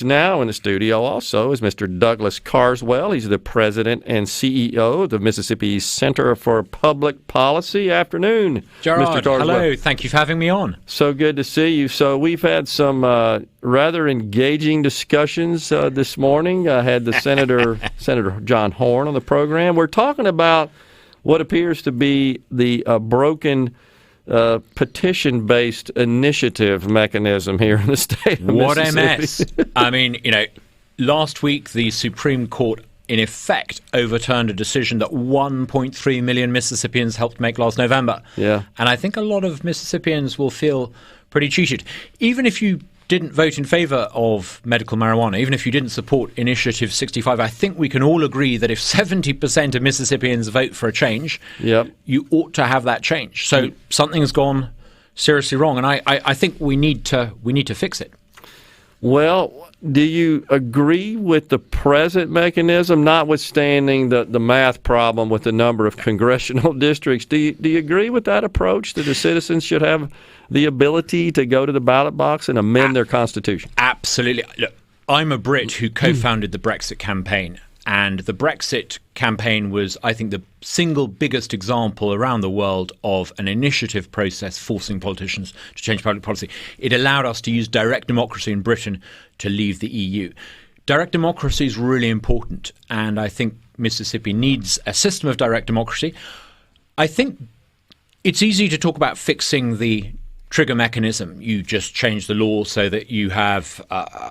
Now in the studio also is Mr. Douglas Carswell. He's the president and CEO of the Mississippi Center for Public Policy. Afternoon, Gerard, Mr. Carswell. hello. Thank you for having me on. So good to see you. So we've had some rather engaging discussions this morning. I had the Senator John Horn on the program. We're talking about what appears to be the broken petition-based initiative mechanism here in the state of What a Mississippi. mess. I mean, last week the Supreme Court in effect overturned a decision that 1.3 million Mississippians helped make last November. Yeah. And I think a lot of Mississippians will feel pretty cheated. Even if you didn't vote in favor of medical marijuana, even if you didn't support Initiative 65, I think we can all agree that if 70% of Mississippians vote for a change, you ought to have that change. So something's gone seriously wrong, and I think we need to fix it. Well, do you agree with the present mechanism, notwithstanding the math problem with the number of congressional districts? Do you agree with that approach, that the citizens should have the ability to go to the ballot box and amend their constitution? Absolutely. Look, I'm a Brit who co-founded the Brexit campaign, and the Brexit campaign was, I think, the single biggest example around the world of an initiative process forcing politicians to change public policy. It allowed us to use direct democracy in Britain to leave the EU. Direct democracy is really important, and I think Mississippi needs a system of direct democracy. I think it's easy to talk about fixing the trigger mechanism. You just change the law so that you have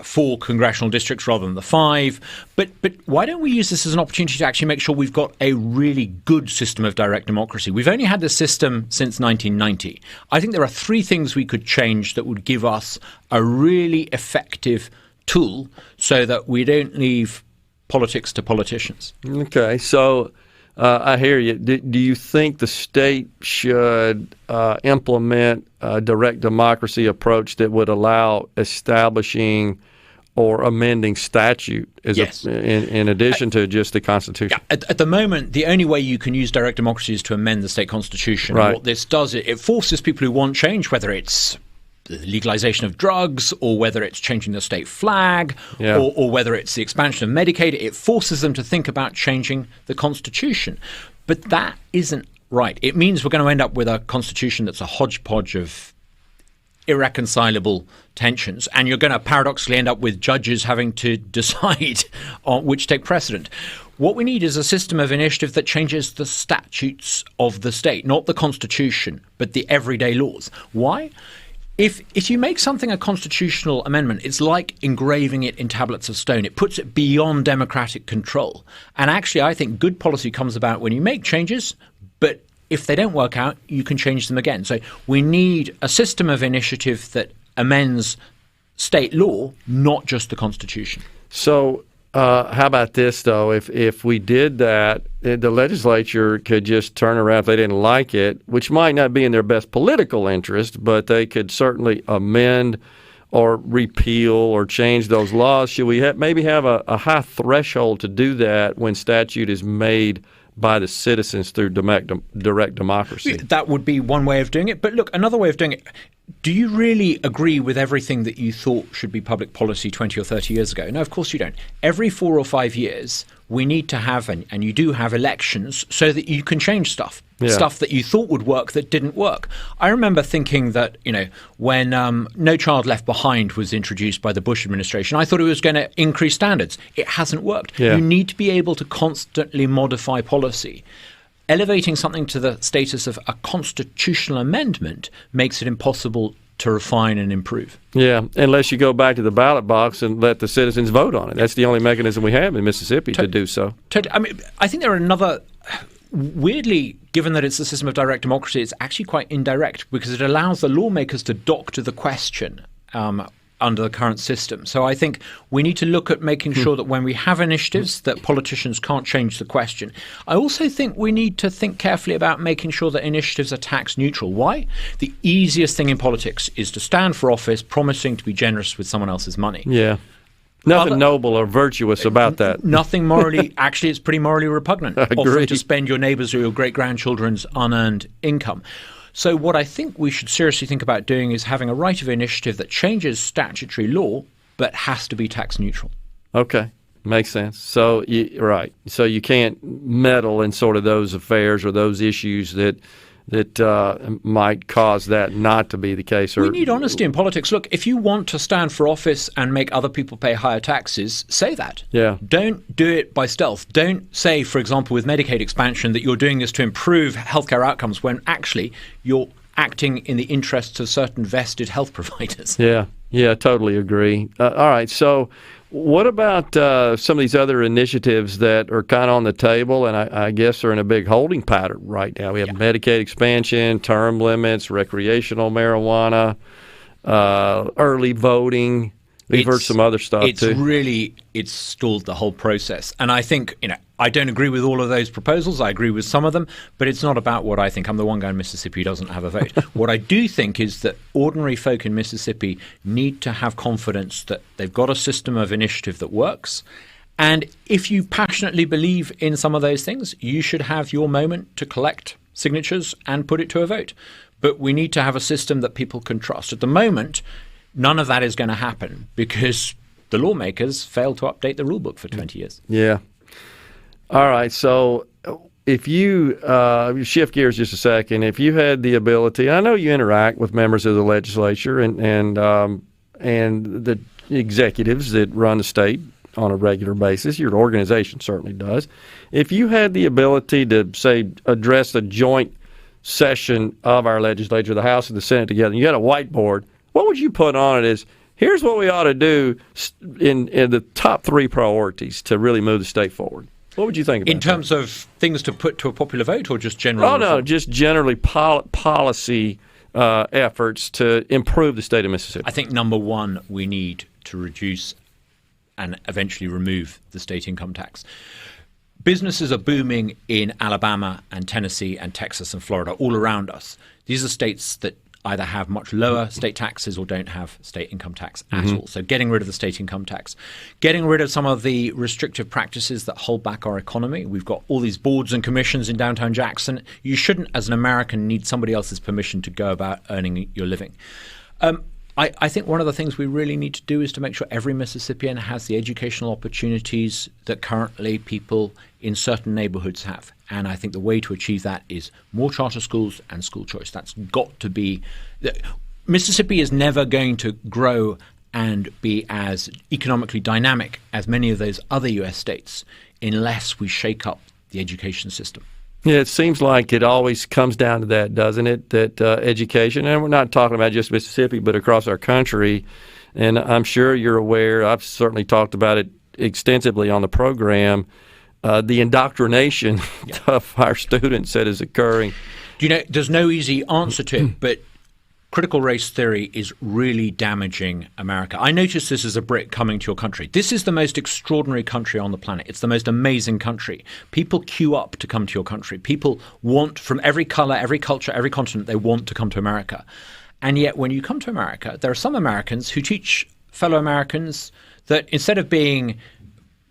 4 congressional districts rather than the 5. But why don't we use this as an opportunity to actually make sure we've got a really good system of direct democracy? We've only had this system since 1990. I think there are 3 things we could change that would give us a really effective tool so that we don't leave politics to politicians. Okay, so I hear you. Do you think the state should implement a direct democracy approach that would allow establishing or amending statute Yes. in addition to just the Constitution? Yeah, at the moment, the only way you can use direct democracy is to amend the state constitution. Right. And what this does, it forces people who want change, whether it's the legalization of drugs or whether it's changing the state flag or whether it's the expansion of Medicaid, it forces them to think about changing the Constitution. But that isn't right. It means we're going to end up with a Constitution that's a hodgepodge of irreconcilable tensions, and you're going to paradoxically end up with judges having to decide on which take precedent. What we need is a system of initiative that changes the statutes of the state, not the Constitution, but the everyday laws. Why? If you make something a constitutional amendment, it's like engraving it in tablets of stone. It puts it beyond democratic control. And actually, I think good policy comes about when you make changes, but if they don't work out, you can change them again. So we need a system of initiative that amends state law, not just the Constitution. So how about this, though? If we did that, the legislature could just turn around if they didn't like it, which might not be in their best political interest, but they could certainly amend or repeal or change those laws. Should we maybe have a high threshold to do that when statute is made by the citizens through direct democracy? That would be one way of doing it. But look, another way of doing it, do you really agree with everything that you thought should be public policy 20 or 30 years ago? No, of course you don't. Every 4 or 5 years, we need to have, and you do have, elections so that you can change stuff. Stuff that you thought would work that didn't work. I remember thinking that, when No Child Left Behind was introduced by the Bush administration, I thought it was going to increase standards. It hasn't worked. You need to be able to constantly modify policy. Elevating something to the status of a constitutional amendment makes it impossible to refine and improve. Yeah, unless you go back to the ballot box and let the citizens vote on it. That's the only mechanism we have in Mississippi to do so. I mean, I think there are another... Weirdly, given that it's a system of direct democracy, it's actually quite indirect because it allows the lawmakers to doctor the question under the current system. So I think we need to look at making sure that when we have initiatives that politicians can't change the question. I also think we need to think carefully about making sure that initiatives are tax neutral. Why? The easiest thing in politics is to stand for office promising to be generous with someone else's money. Yeah. Nothing noble or virtuous about that. Nothing morally. Actually, it's pretty morally repugnant. I agree. Offering to spend your neighbour's or your great-grandchildren's unearned income. So what I think we should seriously think about doing is having a right of initiative that changes statutory law but has to be tax neutral. Okay. Makes sense. So, right. So you can't meddle in sort of those affairs or those issues that might cause that not to be the case. We need honesty in politics. Look, if you want to stand for office and make other people pay higher taxes, say that. Yeah. Don't do it by stealth. Don't say, for example, with Medicaid expansion that you're doing this to improve healthcare outcomes when actually you're acting in the interests of certain vested health providers. Yeah, totally agree. All right, so what about some of these other initiatives that are kind of on the table and I guess are in a big holding pattern right now? We have Medicaid expansion, term limits, recreational marijuana, early voting. We've heard some other stuff too. It's stalled the whole process. And I think, I don't agree with all of those proposals. I agree with some of them, but it's not about what I think. I'm the one guy in Mississippi who doesn't have a vote. What I do think is that ordinary folk in Mississippi need to have confidence that they've got a system of initiative that works. And if you passionately believe in some of those things, you should have your moment to collect signatures and put it to a vote. But we need to have a system that people can trust. At the moment, none of that is going to happen because the lawmakers failed to update the rule book for 20 years. Yeah. All right. So if you shift gears just a second, if you had the ability, I know you interact with members of the legislature and the executives that run the state on a regular basis. Your organization certainly does. If you had the ability to, say, address a joint session of our legislature, the House and the Senate together, and you had a whiteboard, what would you put on it as, here's what we ought to do in the top 3 priorities to really move the state forward? What would you think about in terms of things to put to a popular vote or just generally? Oh, no, just generally policy efforts to improve the state of Mississippi. I think, number one, we need to reduce and eventually remove the state income tax. Businesses are booming in Alabama and Tennessee and Texas and Florida, all around us. These are states that either have much lower state taxes or don't have state income tax at all. So getting rid of the state income tax, getting rid of some of the restrictive practices that hold back our economy. We've got all these boards and commissions in downtown Jackson. You shouldn't, as an American, need somebody else's permission to go about earning your living. I think one of the things we really need to do is to make sure every Mississippian has the educational opportunities that currently people in certain neighborhoods have. And I think the way to achieve that is more charter schools and school choice. That's got to be – Mississippi is never going to grow and be as economically dynamic as many of those other U.S. states unless we shake up the education system. Yeah, it seems like it always comes down to that, doesn't it? That education, and we're not talking about just Mississippi, but across our country. And I'm sure you're aware, I've certainly talked about it extensively on the program, the indoctrination of our students that is occurring. There's no easy answer to it, but critical race theory is really damaging America. I noticed this as a Brit coming to your country. This is the most extraordinary country on the planet. It's the most amazing country. People queue up to come to your country. People want, from every color, every culture, every continent, they want to come to America. And yet when you come to America, there are some Americans who teach fellow Americans that instead of being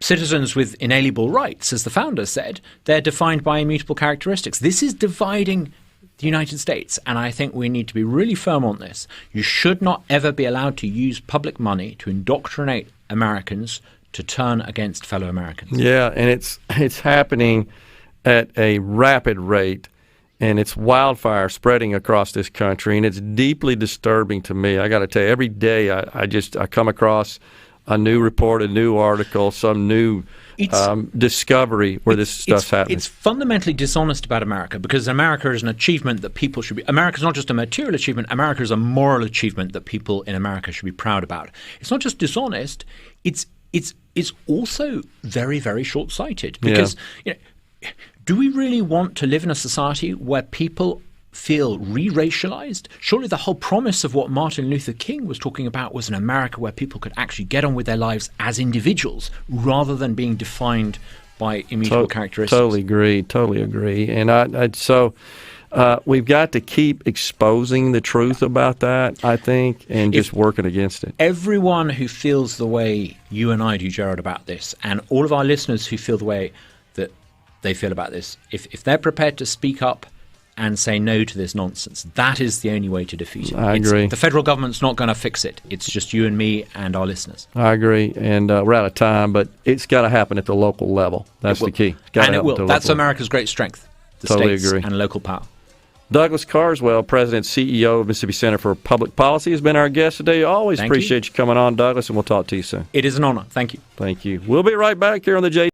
citizens with inalienable rights, as the founder said, they're defined by immutable characteristics. This is dividing the United States, and I think we need to be really firm on this. You should not ever be allowed to use public money to indoctrinate Americans to turn against fellow Americans. Yeah, and it's happening at a rapid rate, and it's wildfire spreading across this country, and it's deeply disturbing to me. I got to tell you, every day I come across a new report, a new article, some new discovery where this stuff's happening. It's fundamentally dishonest about America because America is an achievement that people should be. America is not just a material achievement. America is a moral achievement that people in America should be proud about. It's not just dishonest. It's also very, very short-sighted because do we really want to live in a society where people feel re-racialized? Surely the whole promise of what Martin Luther King was talking about was an America where people could actually get on with their lives as individuals rather than being defined by immutable characteristics. Totally agree. And so we've got to keep exposing the truth about that, I think, and just working against it. Everyone who feels the way you and I do, Jared, about this, and all of our listeners who feel the way that they feel about this, if they're prepared to speak up and say no to this nonsense. That is the only way to defeat it. I agree. The federal government's not going to fix it. It's just you and me and our listeners. I agree, and we're out of time, but it's got to happen at the local level. That's the key. And it will. That's America's great strength, the totally states agree. and local power. Douglas Carswell, President CEO of Mississippi Center for Public Policy, has been our guest today. Always appreciate you coming on, Douglas, and we'll talk to you soon. It is an honor. Thank you. Thank you. We'll be right back here on the J.